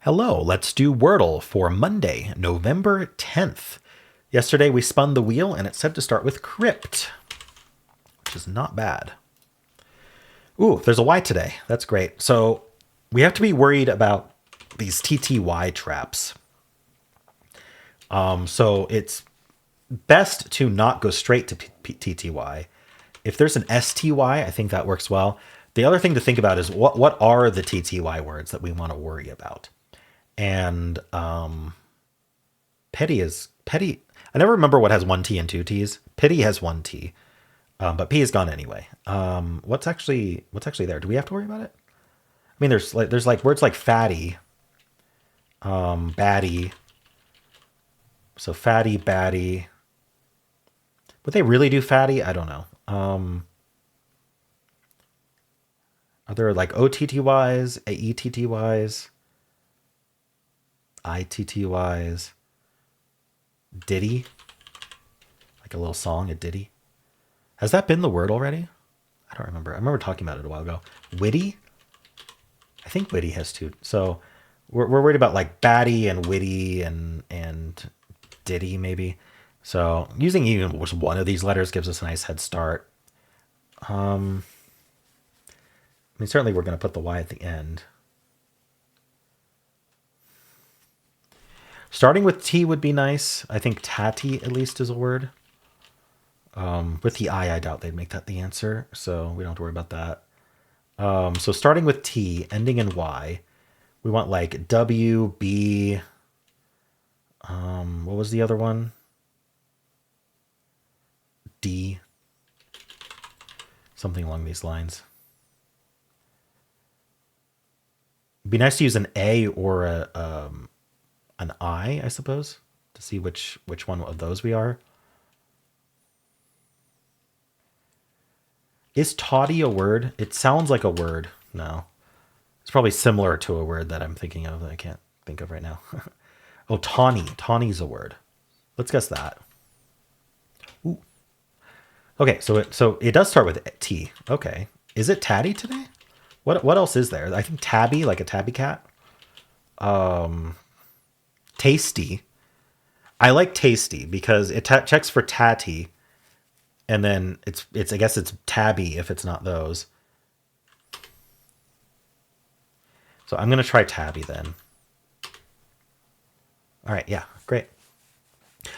Hello, let's do Wordle for Monday, November 10th. Yesterday we spun the wheel and it said to start with crypt, which is not bad. Ooh, there's a Y today. That's great. So we have to be worried about these TTY traps. So it's best to not go straight to TTY. If there's an STY, I think that works well. The other thing to think about is what are the TTY words that we want to worry about? And petty is petty. I never remember what has one T and two T's. Pity has one T, but P is gone anyway. What's actually there? Do we have to worry about it? I mean, there's like words like fatty, batty. So fatty, batty. Would they really do fatty? I don't know. Are there like OTTYs, AETTYs? ITTYs, ditty, like a little song, a ditty. Has that been the word already? I don't remember. I remember talking about it a while ago. Witty? I think witty has two. So we're worried about like batty and witty and ditty maybe. So using even one of these letters gives us a nice head start. I mean, certainly we're going to put the Y at the end. Starting with T would be nice. I think tatty at least is a word. With the I doubt they'd make that the answer, so we don't have to worry about that. So starting with T, ending in Y, we want like W, B. What was the other one? D. Something along these lines. It'd be nice to use an A or an I suppose, to see which one of those we are. Is tawdy a word? It sounds like a word. No. It's probably similar to a word that I'm thinking of that I can't think of right now. Oh, tawny. Tawny's a word. Let's guess that. Ooh. Okay, so it does start with T. Okay. Is it tatty today? What else is there? I think tabby, like a tabby cat. Tasty. I like tasty because it checks for tatty, and then it's I guess it's tabby if it's not those. So I'm gonna try tabby then. All right, yeah, great.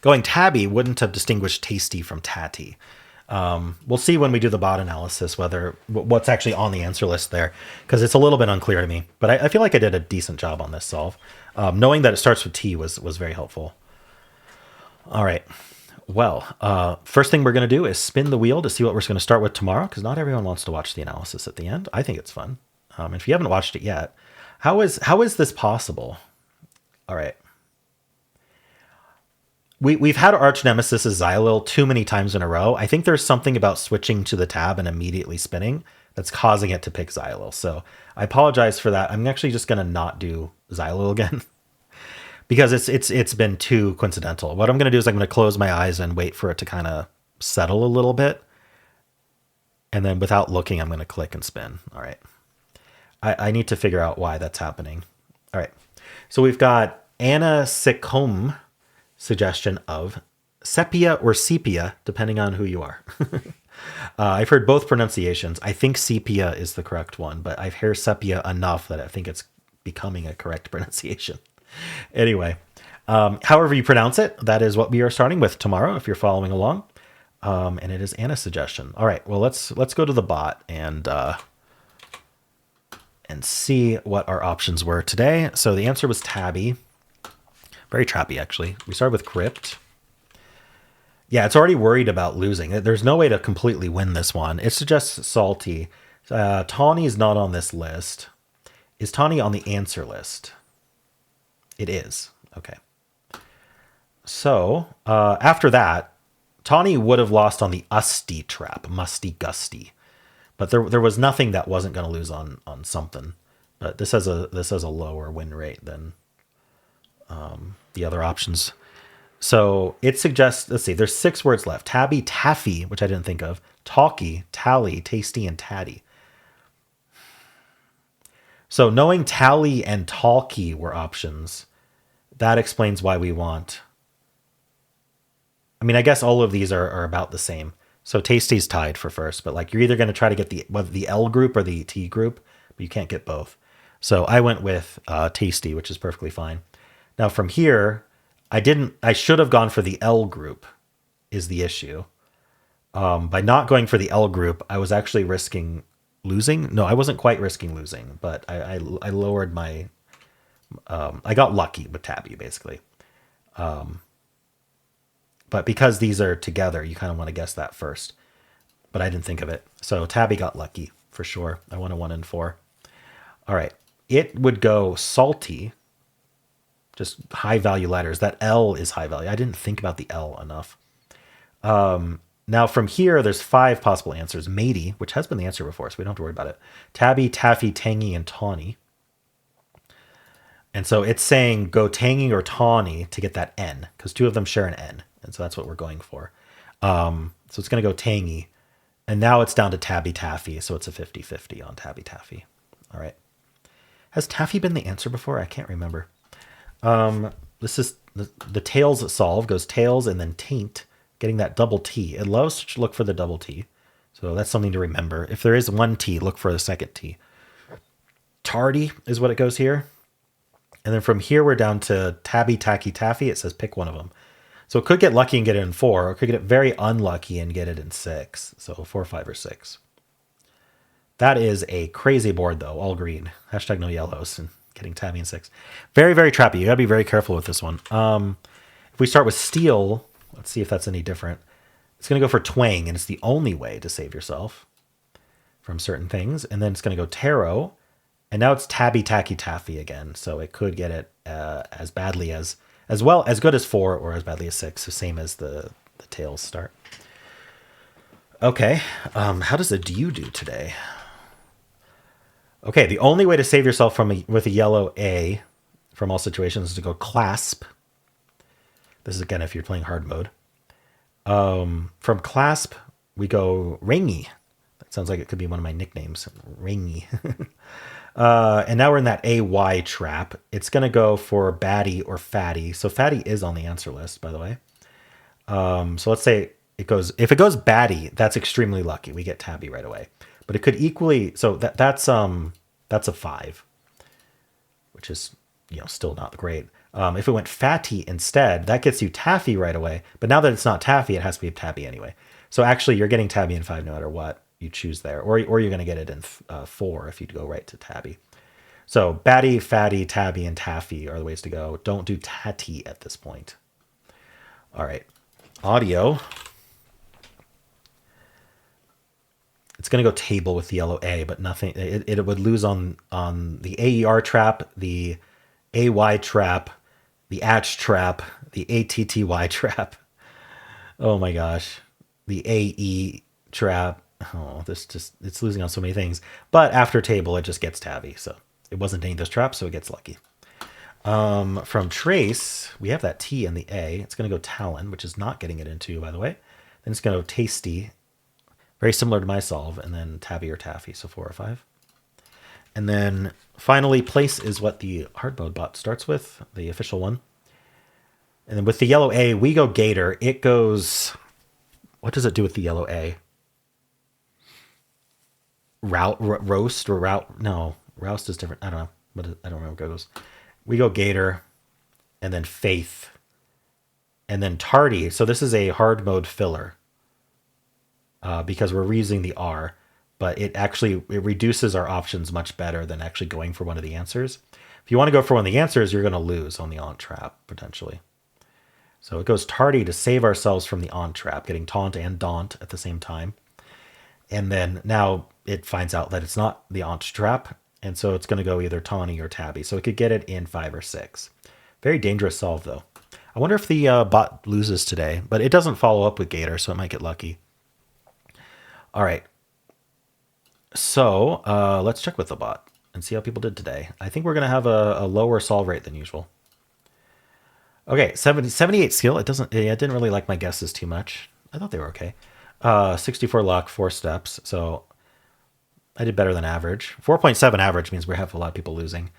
Going tabby wouldn't have distinguished tasty from tatty. We'll see when we do the bot analysis what's actually on the answer list there, because it's a little bit unclear to me. But I feel like I did a decent job on this solve. Knowing that it starts with T was very helpful. All right. Well, first thing we're going to do is spin the wheel to see what we're going to start with tomorrow, because not everyone wants to watch the analysis at the end. I think it's fun. If you haven't watched it yet, how is this possible? All right. We've had arch nemesis as Xylil too many times in a row. I think there's something about switching to the tab and immediately spinning that's causing it to pick Xylil. So I apologize for that. I'm actually just going to not do Xylil again because it's been too coincidental. What I'm going to do is I'm going to close my eyes and wait for it to kind of settle a little bit. And then without looking, I'm going to click and spin. All right. I need to figure out why that's happening. All right. So we've got Anna Sicom suggestion of sepia or sepia, depending on who you are. I've heard both pronunciations. I think sepia is the correct one, but I've heard sepia enough that I think it's becoming a correct pronunciation. Anyway, however you pronounce it, that is what we are starting with tomorrow if you're following along. And it is Anna's suggestion. All right, well, let's go to the bot and see what our options were today. So the answer was tabby. Very trappy, actually. We started with crypt. Yeah, it's already worried about losing. There's no way to completely win this one. It suggests salty. Tawny is not on this list. Is Tawny on the answer list? It is. Okay. So after that, Tawny would have lost on the usty trap, musty gusty. But there was nothing that wasn't going to lose on something. But this has a lower win rate than the other options. So it suggests, let's see, there's 6 words left. Tabby, taffy, which I didn't think of. Talky, tally, tasty, and tatty. So knowing tally and talkie were options, that explains why we want. I mean, I guess all of these are about the same. So tasty's tied for first, but like you're either going to try to get the L group or the T group, but you can't get both. So I went with tasty, which is perfectly fine. Now from here, I should have gone for the L group is the issue. By not going for the L group, I was actually risking losing. No, I wasn't quite risking losing, but I lowered my, I got lucky with tabby basically. But because these are together, you kind of want to guess that first. But I didn't think of it. So tabby got lucky for sure. I won a 1 and 4. All right. It would go salty, just high value letters. That L is high value. I didn't think about the L enough. Now from here, there's 5 possible answers. Matey, which has been the answer before, so we don't have to worry about it. Tabby, taffy, tangy, and tawny. And so it's saying go tangy or tawny to get that N, because 2 of them share an N. And so that's what we're going for. So it's going to go tangy. And now it's down to tabby taffy. So it's a 50-50 on tabby taffy. All right. Has taffy been the answer before? I can't remember. This is the tails solve goes tails and then taint, getting that double T. It loves to look for the double T. So that's something to remember. If there is one T, look for the second T. Tardy is what it goes here. And then from here, we're down to tabby, tacky, taffy. It says pick one of them. So it could get lucky and get it in 4, or it could get very unlucky and get it in 6. So 4, 5, or 6. That is a crazy board, though. All green. Hashtag no yellows and getting tabby in 6. Very, very trappy. You got to be very careful with this one. If we start with steel, let's see if that's any different. It's going to go for twang, and it's the only way to save yourself from certain things. And then it's going to go tarot. And now it's tabby, tacky, taffy again. So it could get it as badly as well, as good as 4 or as badly as 6. So same as the tails start. Okay. How does a do today? Okay. The only way to save yourself with a yellow A from all situations is to go clasp. This is again, if you're playing hard mode. From clasp, we go ringy. That sounds like it could be one of my nicknames. Ringy. And now we're in that AY trap. It's going to go for baddie or fatty. So fatty is on the answer list, by the way. So let's say if it goes baddie, that's extremely lucky. We get tabby right away. But it could equally, so that's a 5, which is, still not great. If it went fatty instead, that gets you taffy right away. But now that it's not taffy, it has to be tabby anyway. So actually you're getting tabby in 5 no matter what you choose there, or you're going to get it in 4 if you go right to tabby. So baddie, fatty, tabby, and taffy are the ways to go. Don't do tatty at this point. All right, audio. It's going to go table with the yellow A, but nothing. It would lose on the AER trap, the AY trap, the ATCH trap, the ATTY trap. Oh my gosh, the AE trap. Oh, it's losing on so many things. But after table, it just gets tabby. So it wasn't any of those traps, so it gets lucky. From trace, we have that T and the A. It's going to go talon, which is not getting it into, by the way. Then it's going to go tasty, very similar to my solve, and then tabby or taffy, so 4 or 5. And then finally, place is what the hard mode bot starts with, the official one. And then with the yellow A, we go gator. It goes, what does it do with the yellow A? Roast or route? No, roust is different. I don't know. But I don't remember what it goes. We go gator, and then faith, and then tardy. So this is a hard mode filler because we're reusing the R, but it reduces our options much better than actually going for one of the answers. If you want to go for one of the answers, you're going to lose on the on trap potentially. So it goes tardy to save ourselves from the on trap, getting taunt and daunt at the same time. And then now it finds out that it's not the aunt trap. And so it's going to go either tawny or tabby. So it could get it in 5 or 6. Very dangerous solve, though. I wonder if the bot loses today. But it doesn't follow up with gator, so it might get lucky. All right. So let's check with the bot and see how people did today. I think we're going to have a lower solve rate than usual. Okay, 78 skill. It didn't really like my guesses too much. I thought they were okay. 64 luck, 4 steps. So I did better than average. 4.7 average means we have a lot of people losing.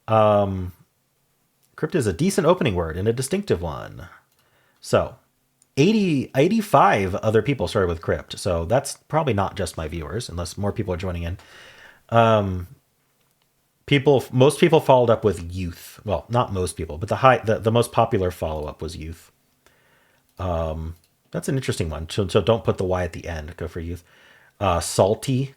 Crypt is a decent opening word and a distinctive one. So 85 other people started with crypt. So that's probably not just my viewers, unless more people are joining in. Most people followed up with youth. Well, not most people, but the most popular follow-up was youth. That's an interesting one. So don't put the Y at the end. Go for youth. Salty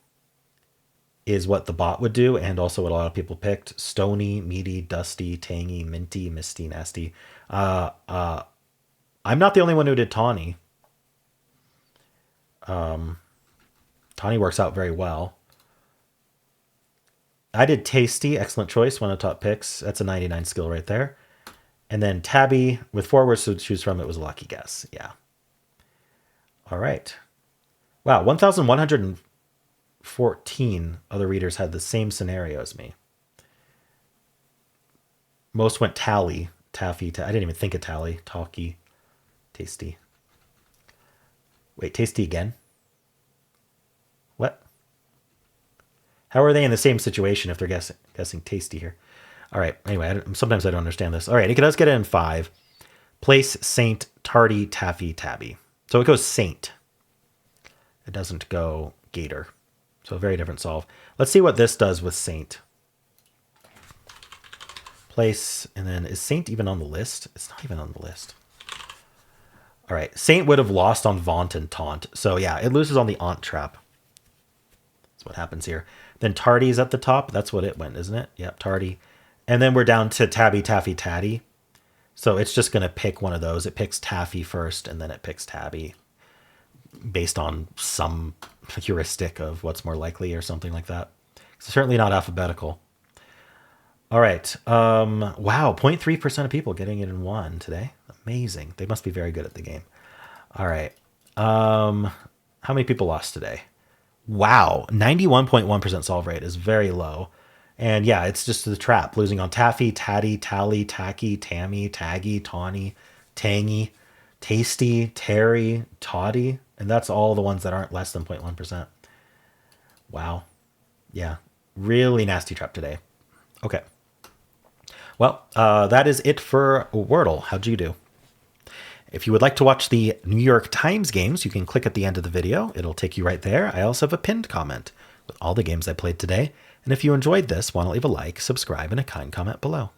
is what the bot would do, and also what a lot of people picked. Stony, meaty, dusty, tangy, minty, misty, nasty. I'm not the only one who did tawny. Tawny works out very well. I did tasty, excellent choice, one of the top picks. That's a 99 skill right there. And then tabby, with 4 words to choose from, it was a lucky guess. Yeah. All right. Wow, 1,114 other readers had the same scenario as me. Most went tally, taffy. I didn't even think of tally. Talkie, tasty. Wait, tasty again? What? How are they in the same situation if they're guessing tasty here? All right. Anyway, sometimes I don't understand this. All right. It does get it in 5. Place, saint, tardy, taffy, tabby. So it goes saint. It doesn't go gator. So a very different solve. Let's see what this does with saint. Place, and then is saint even on the list? It's not even on the list. All right. Saint would have lost on vaunt and taunt. So yeah, it loses on the aunt trap. That's what happens here. Then tardy is at the top. That's what it went, isn't it? Yep, tardy. And then we're down to tabby, taffy, tatty. So it's just going to pick one of those. It picks taffy first, and then it picks tabby based on some heuristic of what's more likely or something like that. It's certainly not alphabetical. All right. Wow, 0.3% of people getting it in 1 today. Amazing. They must be very good at the game. All right. How many people lost today? Wow, 91.1% solve rate is very low. And yeah, it's just the trap. Losing on taffy, tatty, tally, tacky, tammy, taggy, tawny, tangy, tasty, terry, toddy. And that's all the ones that aren't less than 0.1%. Wow. Yeah, really nasty trap today. Okay. Well, that is it for Wordle. How'd you do? If you would like to watch the New York Times games, you can click at the end of the video. It'll take you right there. I also have a pinned comment with all the games I played today. And if you enjoyed this, why don't leave a like, subscribe, and a kind comment below.